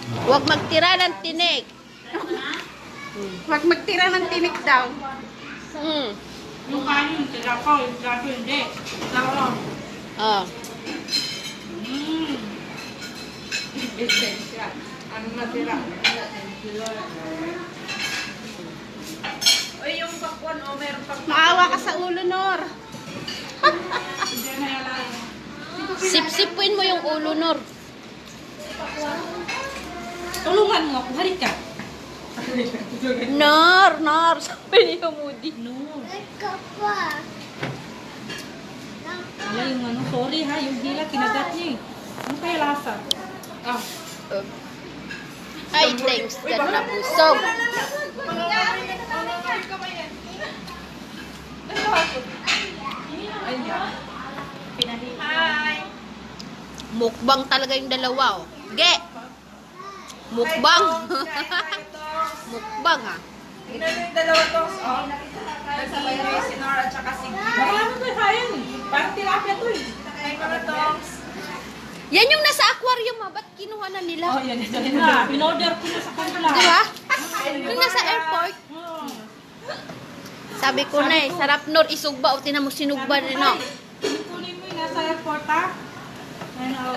Huwag magtira ng tinik. Huwag magtira ng tinik daw. Hmm. Yung kanin, tira ko. Yung gato hindi. Tira ko. Oh. Ano natira? Uy, yung pakwan, o meron pakwan. Maawa ka sa ulo, Nor. Hindi na yalan. Sip-sipin mo yung ulo, Nor. Tulungan mo ako, harit ka. Nor. Sabi niya, Moody. No. Wala yung ano, sorry ha, yung dila, kinagat niya eh. Ano kaya lasa? Ah. Ay, thanks ka na busog. Hi! Mukbang talaga yung dalawa, oh. Ge! Mukbang. Mukbang, ha? Tingnan mo yung dalawa to. Oh. Nagsabay si Nora at saka si Gina. Marami ko kain. Parang tilapia to eh. Kain ko na tongs. Yan yung nasa aquarium, ha? Ba't kinuha na nila? Oh, yan. Yan na. Pinorder ko na sa kanila. Di ba? Yung nasa airport. Sabi ko na eh, sarap, Nor, isugba. O, tinan mo sinugba rin, no? Kunin mo yung nasa airport ha. Ano,